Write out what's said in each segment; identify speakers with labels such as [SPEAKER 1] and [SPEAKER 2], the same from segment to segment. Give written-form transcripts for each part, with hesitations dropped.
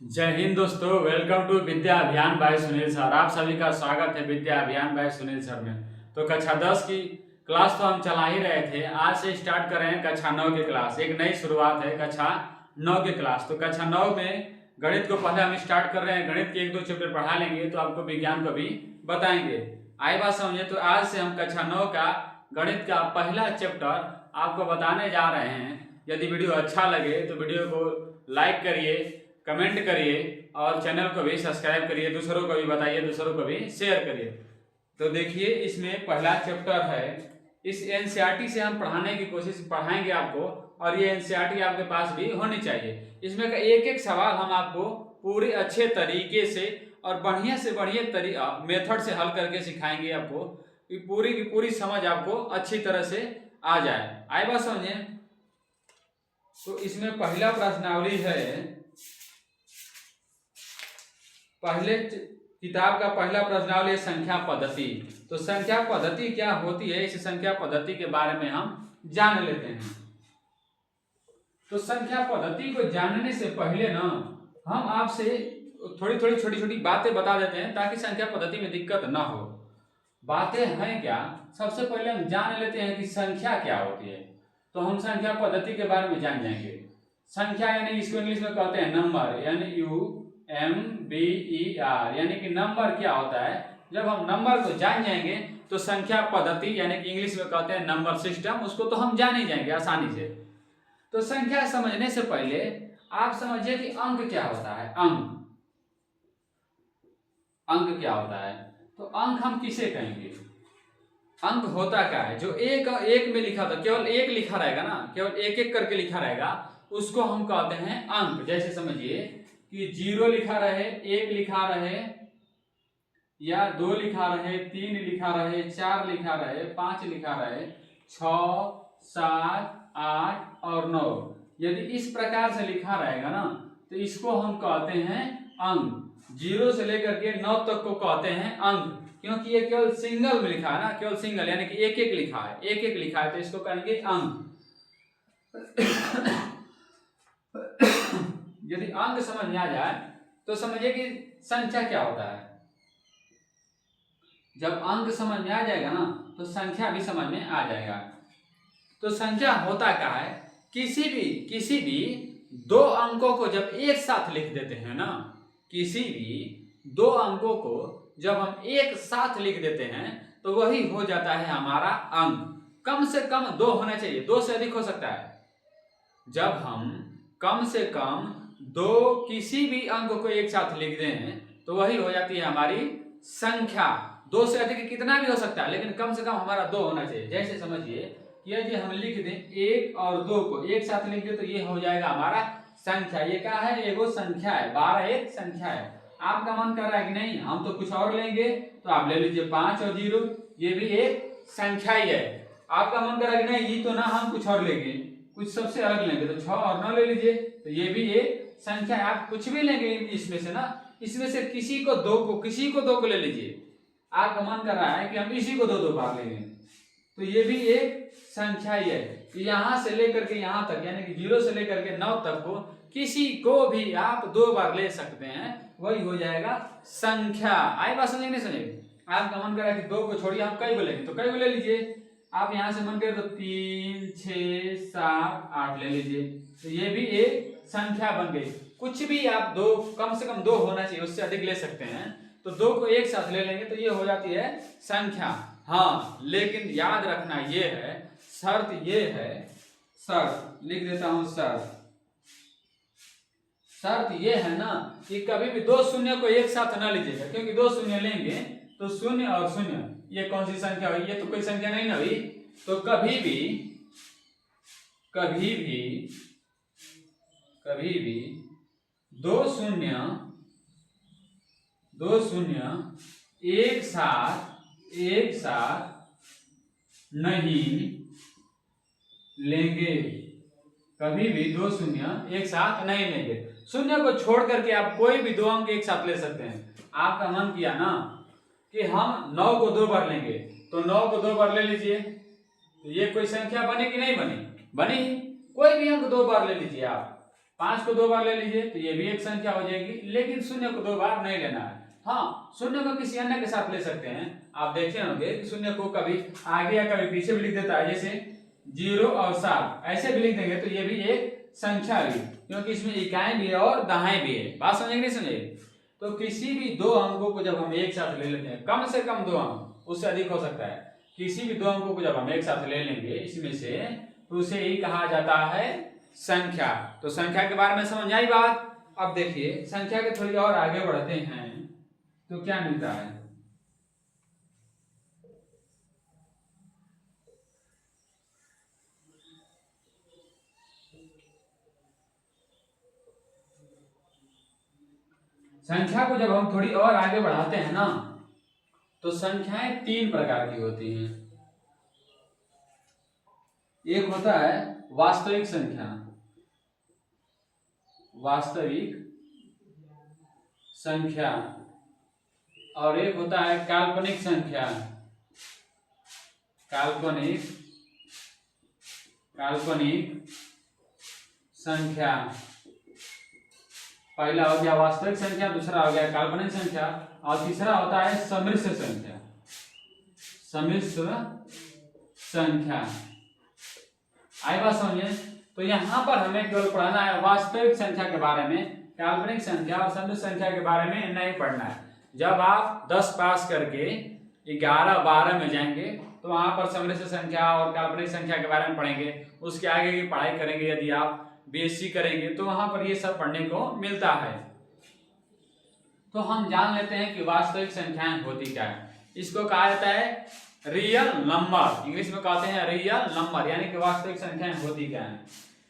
[SPEAKER 1] जय हिंद दोस्तों, welcome to विद्या अभियान बाय सुनील सर। आप सभी का स्वागत है विद्या अभियान बाय सुनील सर में। तो कक्षा 10 की क्लास तो हम चला ही रहे थे। आज से स्टार्ट कर रहे हैं कक्षा 9 की क्लास। एक नई शुरुआत है कक्षा 9 की क्लास। तो कक्षा 9 में गणित को पहले हम स्टार्ट कर रहे हैं। गणित के 1-2 चैप्टर पढ़ा लेंगे तो आपको विज्ञान को भी बताएंगे। आई बात समझे। तो आज से हम कक्षा 9 का गणित का पहला चैप्टर आपको बताने जा रहे हैं। यदि वीडियो अच्छा लगे तो वीडियो को लाइक करिए, कमेंट करिए और चैनल को भी सब्सक्राइब करिए, दूसरों को भी बताइए, दूसरों को भी शेयर करिए। तो देखिए, इसमें पहला चैप्टर है। इस एनसीईआरटी से हम पढ़ाने की कोशिश पढ़ाएंगे आपको, और ये एनसीईआरटी आपके पास भी होनी चाहिए। इसमें का एक एक सवाल हम आपको पूरे अच्छे तरीके से और बढ़िया से बढ़िया मेथड से हल करके सिखाएंगे आपको, कि पूरी की पूरी समझ आपको अच्छी तरह से आ जाए। आए बात समझे। तो इसमें पहला प्रश्नावली है, पहले किताब का पहला प्रश्नावली है संख्या पद्धति। तो संख्या पद्धति क्या होती है, इस संख्या पद्धति के बारे में हम जान लेते हैं। तो संख्या पद्धति को जानने से पहले ना हम आपसे थोड़ी थोड़ी छोटी छोटी बातें बता देते हैं, ताकि संख्या पद्धति में दिक्कत ना हो। बातें हैं क्या, सबसे पहले हम जान लेते हैं कि संख्या क्या होती है। तो हम संख्या पद्धति के बारे में जान जाएंगे। संख्या यानी इसको इंग्लिश में कहते हैं नंबर, NUMBER, यानी कि नंबर क्या होता है। जब हम नंबर को जान जाएंगे तो संख्या पद्धति यानी कि इंग्लिश में कहते हैं नंबर सिस्टम, उसको तो हम जान ही जाएंगे आसानी से। तो संख्या समझने से पहले आप समझिए कि अंक क्या होता है। अंक क्या होता है। तो अंक हम किसे कहेंगे। अंक होता क्या है, जो एक में लिखा था, केवल एक लिखा रहेगा ना, केवल एक एक करके लिखा रहेगा, उसको हम कहते हैं अंक। जैसे समझिए कि 0 लिखा रहे, 1 लिखा रहे, या 2 लिखा रहे, 3 लिखा रहे, 4 लिखा रहे, 5 लिखा रहे, 6, 7, 8 और 9। यदि इस प्रकार से लिखा रहेगा ना, तो इसको हम कहते हैं अंक। 0 से लेकर के 9 तक को कहते हैं अंक, क्योंकि ये केवल सिंगल में लिखा है ना, केवल सिंगल यानी कि एक एक लिखा है, एक एक लिखा है, तो इसको कहेंगे अंक। यदि अंक समझ में आ जाए तो समझिए कि संख्या क्या होता है। जब अंक समझ में आ जाएगा ना, तो संख्या भी समझ में आ जाएगा। तो संख्या होता क्या है, किसी भी 2 अंकों को जब एक साथ लिख देते हैं ना, किसी भी 2 अंकों को जब हम एक साथ लिख देते हैं तो वही हो जाता है हमारा अंक। कम से कम 2 होना चाहिए, 2 से अधिक हो सकता है। जब हम कम से कम 2 किसी भी अंक को एक साथ लिख दें तो वही हो जाती है हमारी संख्या। 2 से अधिक कितना भी हो सकता है, लेकिन कम से कम हमारा 2 होना चाहिए। जैसे समझिए यदि हम लिख दें 1 और 2 को एक साथ लिख दें तो ये हो जाएगा हमारा संख्या। ये क्या है, एगो संख्या है, 12 एक संख्या है। आपका मन कर रहा है कि नहीं हम तो कुछ और लेंगे, तो आप ले लीजिए 5 और 0, ये भी एक संख्या ही है। आपका मन कर रहा है कि नहीं ये तो ना हम कुछ और लेंगे, कुछ सबसे अलग लेंगे, तो 6 और 9 ले लीजिए, तो ये भी एक संख्या है। आप कुछ भी लेंगे इसमें से ना, इसमें से किसी को 2 को ले लीजिए। आपका मन कर रहा है कि हम इसी को 2 बार लेंगे, तो ये भी एक संख्या ही है। यहां से लेकर के यहां तक यानी कि 0 से लेकर के 9 तक को किसी को भी आप 2 बार ले सकते हैं, वही हो जाएगा संख्या। आई बात समझे नहीं समझे। आपका मन कर रहा है कि 2 को छोड़िए हम कई को लेंगे, तो कई को ले लीजिए। आप यहां से मन करे तो 3, 6, 7, 8 ले लीजिए, तो ये भी एक संख्या बन गई। कुछ भी आप 2, कम से कम 2 होना चाहिए, उससे अधिक ले सकते हैं, तो 2 को एक साथ ले लेंगे तो ये हो जाती है संख्या। हाँ, लेकिन याद रखना ये है, शर्त ये है, शर्त लिख देता हूं, शर्त ये है ना कि कभी भी 2 शून्य को एक साथ ना लीजिएगा, क्योंकि 2 शून्य लेंगे तो 0 और 0 ये कौन सी संख्या हुई, ये तो कोई संख्या नहीं ना हुई। तो कभी भी 2 शून्य एक साथ नहीं लेंगे। कभी भी 2 शून्य एक साथ नहीं लेंगे। शून्य को छोड़ करके आप कोई भी 2 अंक एक साथ ले सकते हैं। आपका मन किया ना कि हम 9 को 2 बार लेंगे, तो 9 को 2 बार ले लीजिए, तो ये कोई संख्या बनी कि नहीं बनी, बनी। कोई भी अंक 2 बार ले लीजिए आप, 5 को 2 बार ले लीजिए तो ये भी एक संख्या हो जाएगी, लेकिन शून्य को 2 बार नहीं लेना है। हाँ, शून्य को किसी अन्य के साथ ले सकते हैं। आप देखे होंगे कि शून्य को कभी आगे या कभी पीछे भी लिख देता है, जैसे 0 और 7 ऐसे भी लिख देंगे तो ये भी एक संख्या भी, क्योंकि इसमें इकाएं भी है और दहाएं भी है। बात समझेंगे नहीं समझेंगे? तो किसी भी दो अंकों को जब हम एक साथ ले लेते हैं, कम से कम 2 अंक, उससे अधिक हो सकता है, किसी भी 2 अंकों को जब हम एक साथ ले लेंगे इसमें से, तो उसे ही कहा जाता है संख्या। तो संख्या के बारे में समझ आई बात। अब देखिए संख्या के थोड़ी और आगे बढ़ते हैं तो क्या मिलता है। संख्या को जब हम थोड़ी और आगे बढ़ाते हैं ना, तो संख्याएं 3 प्रकार की होती हैं। एक होता है वास्तविक संख्या, वास्तविक संख्या, और एक होता है काल्पनिक संख्या, काल्पनिक संख्या। पहला हो गया वास्तविक संख्या, दूसरा हो गया काल्पनिक संख्या, और तीसरा होता है सम्मिश्र संख्या, सम्मिश्र संख्या। आई बात समझिए। तो यहाँ पर हमें केवल पढ़ना है वास्तविक संख्या के बारे में, काल्पनिक संख्या और सम्मिश्र संख्या के बारे में नहीं पढ़ना है। जब आप 10 पास करके 11, 12 में जाएंगे तो वहां पर सम्मिश्र संख्या और काल्पनिक संख्या के बारे में पढ़ेंगे। उसके आगे की पढ़ाई करेंगे, यदि आप बीएससी करेंगे तो वहां पर ये सब पढ़ने को मिलता है। तो हम जान लेते हैं कि वास्तविक संख्याएं होती क्या है। इसको कहा जाता है रियल नंबर, इंग्लिश में कहते हैं रियल नंबर, यानी कि वास्तविक संख्याएं होती क्या है।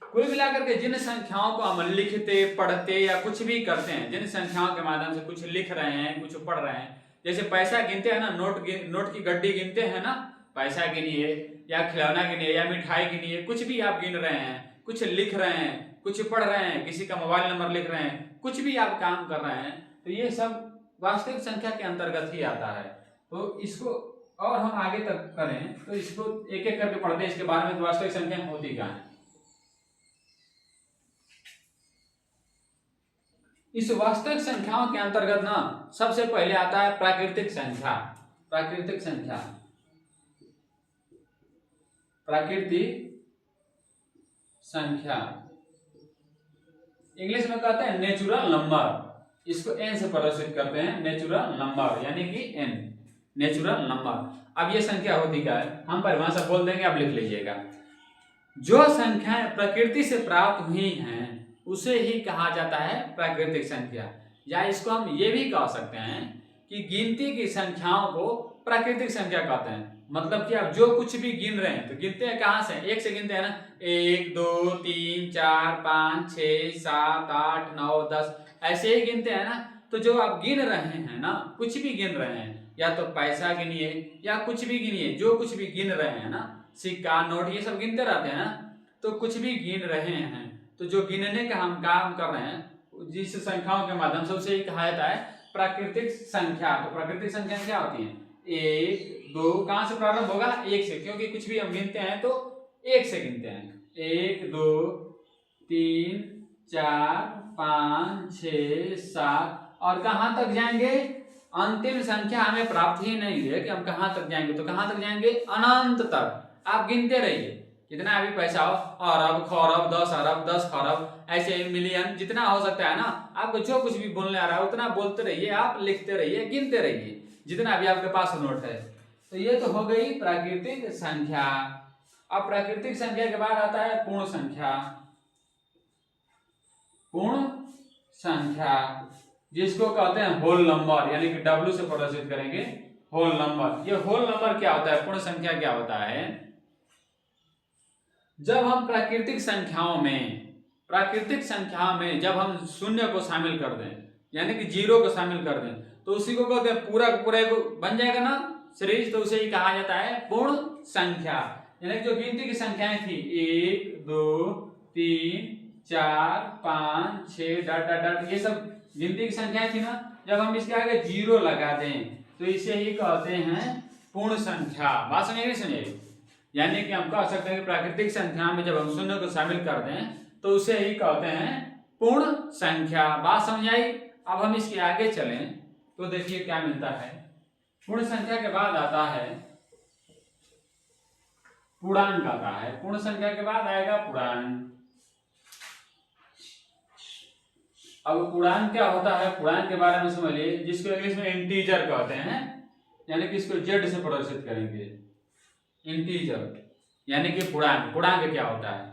[SPEAKER 1] कुल मिलाकर के जिन संख्याओं को हम लिखते, पढ़ते या कुछ भी करते हैं, जिन संख्याओं के माध्यम से कुछ लिख रहे हैं, कुछ पढ़ रहे हैं, जैसे पैसा गिनते हैं ना, नोट की गड्डी गिनते हैं ना, पैसा गिनिए या खिलौना गिनिए या मिठाई गिनिए, कुछ भी आप गिन रहे हैं, कुछ लिख रहे हैं, कुछ पढ़ रहे हैं, किसी का मोबाइल नंबर लिख रहे हैं, कुछ भी आप काम कर रहे हैं, तो ये सब वास्तविक संख्या के अंतर्गत ही आता है। तो इसको और हम आगे तक करें तो इसको एक एक करके पढ़ते हैं, इसके बारे में वास्तविक संख्या होती क्या है। इस वास्तविक संख्याओं के अंतर्गत ना सबसे पहले आता है प्राकृतिक संख्या। प्राकृतिक संख्या, प्राकृतिक संख्या इंग्लिश में कहते हैं नेचुरल नंबर। इसको एन से प्रदर्शित करते हैं, नेचुरल नंबर, यानी कि एन, नेचुरल नंबर। अब ये संख्या होती क्या है, हम परिभाषा बोल देंगे, आप लिख लीजिएगा। जो संख्याएं प्रकृति से प्राप्त हुई हैं उसे ही कहा जाता है प्राकृतिक संख्या। या इसको हम ये भी कह सकते हैं कि गिनती की संख्याओं को प्राकृतिक संख्या कहते हैं। मतलब कि आप जो कुछ भी गिन रहे हैं तो गिनते हैं कहाँ से, एक से गिनते हैं ना, 1 2 3 4 5 6 7 8 9 10 ऐसे ही गिनते हैं ना। तो जो आप गिन रहे हैं ना, कुछ भी गिन रहे हैं, या तो पैसा गिनिए या कुछ भी गिनिए, जो कुछ भी गिन रहे हैं ना, सिक्का नोट ये सब गिनते रहते हैं ना, तो कुछ भी गिन रहे हैं, तो जो गिनने का हम काम कर रहे हैं जिस संख्याओं के माध्यम से, उसे ही कहा जाता है प्राकृतिक संख्या। तो प्राकृतिक संख्या क्या होती है, 1 2, कहां से प्रारंभ होगा, 1 से, क्योंकि कुछ भी हम गिनते हैं तो 1 से गिनते हैं। 1 2 3 4 5 6 7, और कहां तक जाएंगे, अंतिम संख्या हमें प्राप्त ही नहीं है कि हम कहां तक जाएंगे, तो कहां तक जाएंगे, अनंत तक। आप गिनते रहिए, जितना भी पैसा हो, अरब खरब 10 अरब 10 खरब ऐसे मिलियन जितना हो सकता है ना, आपको जो कुछ भी बोलने आ रहा है उतना बोलते रहिए, आप लिखते रहिए, गिनते रहिए जितना भी आपके पास नोट है। तो ये तो हो गई प्राकृतिक संख्या। अब प्राकृतिक संख्या के बाद आता है पूर्ण संख्या। पूर्ण संख्या जिसको कहते हैं होल नंबर, यानी कि W से प्रदर्शित करेंगे होल नंबर। ये होल नंबर क्या होता है, पूर्ण संख्या क्या होता है, जब हम प्राकृतिक संख्याओं में जब हम शून्य को शामिल कर दें, यानी कि 0 को शामिल कर दें, तो उसी को कहते हैं पूरा पूरा बन जाएगा ना सीरीज, तो उसे ही कहा जाता है पूर्ण संख्या। यानी जो गिनती की संख्याएं थी 1 2 3 4 5 6 डॉट डॉट डॉट, ये सब गिनती की संख्याएं थी ना, जब हम इसके आगे 0 लगा दें तो इसे ही कहते हैं पूर्ण संख्या। बात समझिए। यानी कि हम कह सकते हैं कि प्राकृतिक संख्या में जब हम शून्य को शामिल कर दें तो उसे ही कहते हैं पूर्ण संख्या। बात समझ आई? अब हम इसके आगे चलें तो देखिए क्या मिलता है। पूर्ण संख्या के बाद आता है पूर्णांक आता है। पूर्ण संख्या के बाद आएगा पूर्णांक। अब पूर्णांक क्या होता है, पूर्णांक के बारे में समझ लीजिए, जिसको इंग्लिश में इंटीजर कहते हैं, यानी कि इसको जेड से प्रदर्शित करेंगे। इंटीजर यानी कि पूर्णांक। पूर्णांक क्या होता है?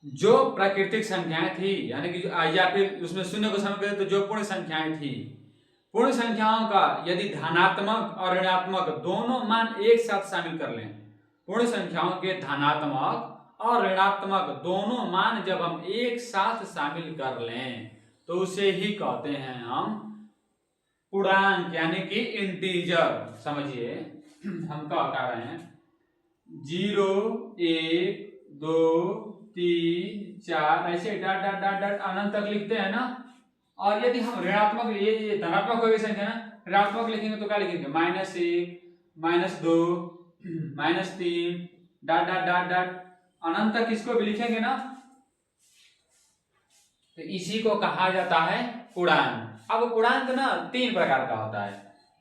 [SPEAKER 1] जो प्राकृतिक संख्याएं थी, यानी कि या फिर उसमें शून्य को शामिल करें तो जो पूर्ण संख्याएं थी, पूर्ण संख्याओं का यदि धनात्मक और ऋणात्मक दोनों मान एक साथ शामिल कर लें, पूर्ण संख्याओं के धनात्मक और ऋणात्मक दोनों मान जब हम एक साथ शामिल कर लें तो उसे ही कहते हैं हम पूर्णांक, यानी कि इंटीजर। समझिए हम क्या कर रहे हैं, 0 1 2 3 4 ऐसे डॉट डॉट डॉट डॉट अनंत तक लिखते हैं ना। और यदि हम ऋणात्मक, ये धनात्मक होगी संख्या ना, ऋणात्मक लिखेंगे तो क्या लिखेंगे, -1 -2 -3 डॉट डॉट डॉट डॉट अनंत तक इसको भी लिखेंगे ना, तो इसी को कहा जाता है पूर्णांक। अब पूर्णांक ना 3 प्रकार का होता है,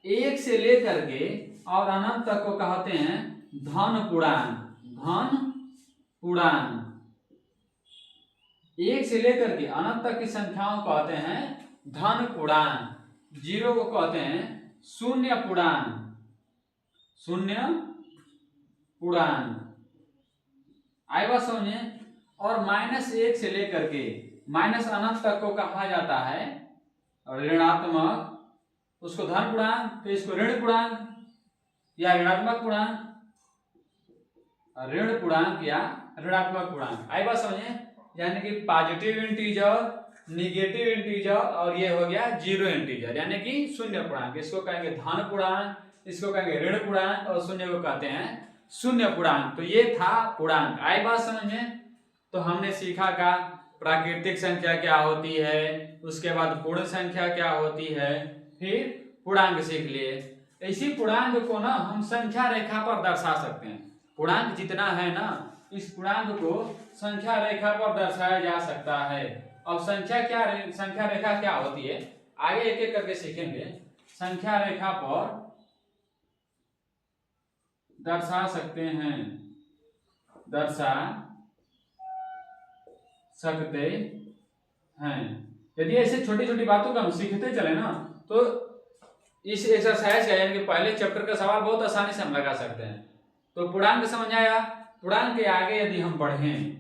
[SPEAKER 1] 1 से लेकर के और अनंत तक को कहते हैं धन पूर्णांक। धन पूर्णांक 1 से लेकर के अनंत तक की संख्याओं को कहते हैं धन पूर्णांक। 0 को कहते हैं शून्य पूर्णांक। शून्य पूर्णांक आई बात समझे। और -1 से लेकर के माइनस अनंत तक को कहा जाता है ऋणात्मक, उसको धन पूर्णांक, तो इसको ऋण पूर्णांक या ऋणात्मक पूर्णांक, ऋण पूर्णांक या ऋणात्मक पूर्णांक। आई बात समझे। यानी कि पॉजिटिव इंटीजर, निगेटिव इंटीजर और ये हो गया जीरो इंटीजर, यानी कि शून्य पूर्णांक। इसको कहेंगे धन पूर्णांक, इसको कहेंगे ऋण पूर्णांक और शून्य को कहते हैं शून्य पूर्णांक। तो ये था पूर्णांक। आई बात समझ में। तो हमने सीखा का प्राकृतिक संख्या क्या होती है, उसके बाद पूर्ण संख्या क्या होती है, फिर पूर्णांक सीख लिए। इसी पूर्णांक को ना हम संख्या रेखा पर दर्शा सकते हैं। पूर्णांक जितना है ना, इस पूर्णांक को संख्या रेखा पर दर्शाया जा सकता है। अब संख्या रेखा क्या होती है आगे एक एक करके सीखेंगे। संख्या रेखा पर दर्शा सकते हैं, दर्शा सकते हैं। यदि ऐसे छोटी छोटी बातों को हम सीखते चले ना, तो इस एक्सरसाइज का यानी कि पहले चैप्टर का सवाल बहुत आसानी से हम लगा सकते हैं। तो पूर्णांक समझ आया। पूर्णांक के आगे यदि हम बढ़ें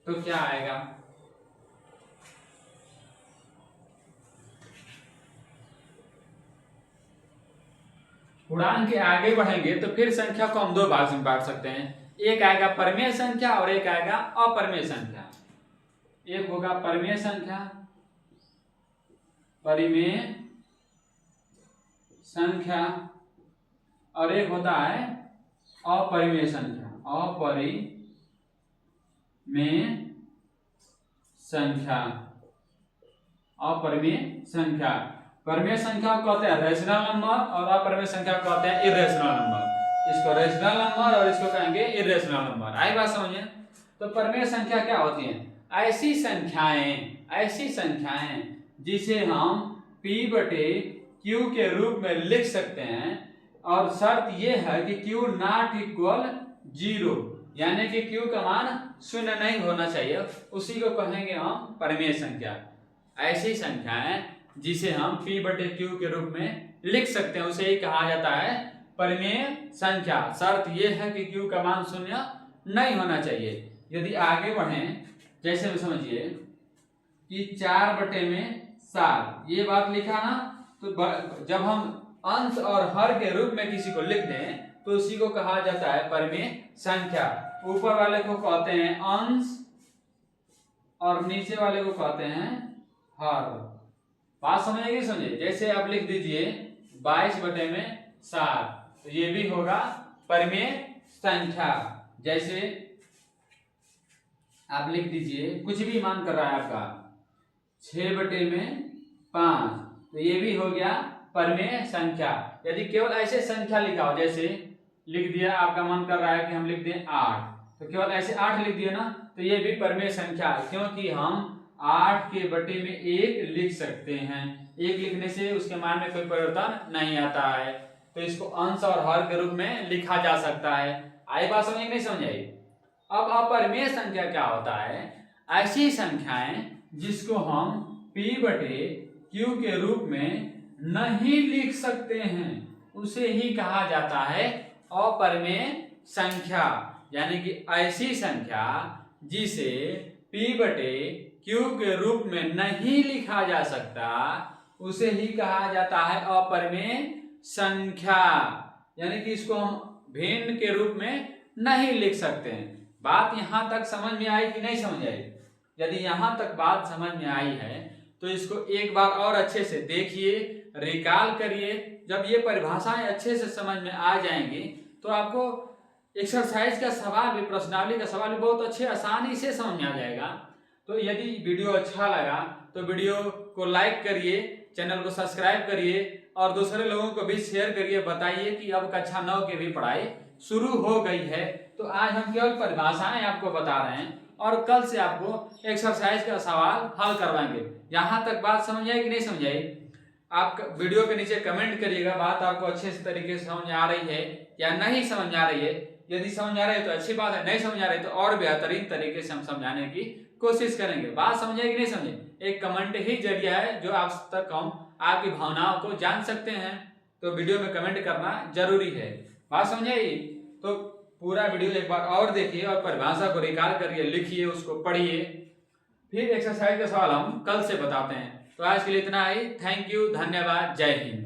[SPEAKER 1] तो क्या आएगा, पूर्णांक के आगे बढ़ेंगे तो फिर संख्या को हम दो भाग में बांट सकते हैं। एक आएगा परिमेय संख्या और एक आएगा अपरिमेय संख्या। एक होगा परिमेय संख्या, परिमेय संख्या, और एक होता है अपरिमेय संख्या, अपरिमेय संख्या, अपरिमेय संख्या। परिमेय संख्या को कहते हैं रेशनल नंबर और अपरिमेय संख्या को कहते हैं इरेशनल नंबर। इसको रेशनल नंबर और इसको कहेंगे इरेशनल नंबर। आई बात समझिए। तो परिमेय संख्या क्या होती है, ऐसी संख्याएं जिसे हम P/Q के रूप में लिख सकते हैं, और शर्त यह है कि Q नॉट इक्वल 0, यानी कि Q का मान 0 नहीं होना चाहिए, उसी को कहेंगे हम परिमेय संख्या। ऐसी संख्याएं जिसे हम P/Q के रूप में लिख सकते हैं उसे ही कहा जाता है परिमेय संख्या। शर्त यह है कि Q का मान 0 नहीं होना चाहिए। यदि आगे बढ़ें, जैसे समझिए कि 4/7 ये बात लिखा ना, तो जब हम अंश और हर के रूप में किसी को लिख दें तो उसी को कहा जाता है परिमेय संख्या। ऊपर वाले को कहते हैं अंश और नीचे वाले को कहते हैं हर। बात समझेगी, समझिए। जैसे आप लिख दीजिए 22/7, तो ये भी होगा परिमेय संख्या। जैसे आप लिख दीजिए कुछ भी मान कर रहा है आपका 6/5, तो ये भी हो गया परिमेय संख्या। यदि केवल ऐसे संख्या लिखा हो, जैसे लिख दिया आपका मन कर रहा है कि हम लिख दें 8, तो केवल ऐसे 8 लिख दिए ना, तो ये भी परिमेय संख्या है, क्योंकि हम 8 के बटे में 1 लिख सकते हैं। 1 लिखने से उसके मान में कोई परिवर्तन नहीं आता है, तो इसको अंश और हर के रूप में लिखा जा सकता है। आई बात समझ नहीं समझ आई? अब अपरिमेय संख्या क्या होता है? ऐसी संख्याएं जिसको हम p बटे q के रूप में नहीं लिख सकते हैं, उसे ही कहा जाता है अपरिमेय संख्या। यानी कि ऐसी संख्या जिसे p बटे q के रूप में नहीं लिखा जा सकता, उसे ही कहा जाता है अपरिमेय संख्या। यानी कि इसको हम भिन्न के रूप में नहीं लिख सकते हैं। बात यहां तक समझ में आई कि नहीं समझ आई? यदि यहां तक बात समझ में आई है तो इसको एक बार और अच्छे से देखिए, रिकॉल करिए। जब ये परिभाषाएं अच्छे से समझ में आ जाएंगी तो आपको एक्सरसाइज का सवाल भी, प्रश्नावली का सवाल भी बहुत अच्छे आसानी से समझ में आ जाएगा। तो यदि वीडियो अच्छा लगा तो वीडियो को लाइक करिए, चैनल को सब्सक्राइब करिए और दूसरे लोगों को भी शेयर करिए। बताइए कि अब कक्षा 9 की भी पढ़ाई शुरू हो गई है। तो आज हम केवल परिभाषाएं आपको बता रहे हैं और कल से आपको एक्सरसाइज का सवाल हल करवाएंगे। यहाँ तक बात समझ आई कि नहीं समझ आई? आप वीडियो के नीचे कमेंट करिएगा, बात आपको अच्छे से तरीके से समझ आ रही है या नहीं समझ आ रही है। यदि समझ आ रही है तो अच्छी बात है, नहीं समझ आ रही है तो और बेहतरीन तरीके से हम समझाने की कोशिश करेंगे। बात समझे कि नहीं समझे? एक कमेंट ही जरिया है जो आप तक हम आपकी भावनाओं को जान सकते हैं। तो वीडियो में कमेंट करना जरूरी है। बात समझे? तो पूरा वीडियो एक बार और देखिए और परिभाषा को रिकॉल करिए, लिखिए, उसको पढ़िए। फिर एक्सरसाइज का सवाल हम कल से बताते हैं। तो आज के लिए इतना ही। थैंक यू, धन्यवाद, जय हिंद।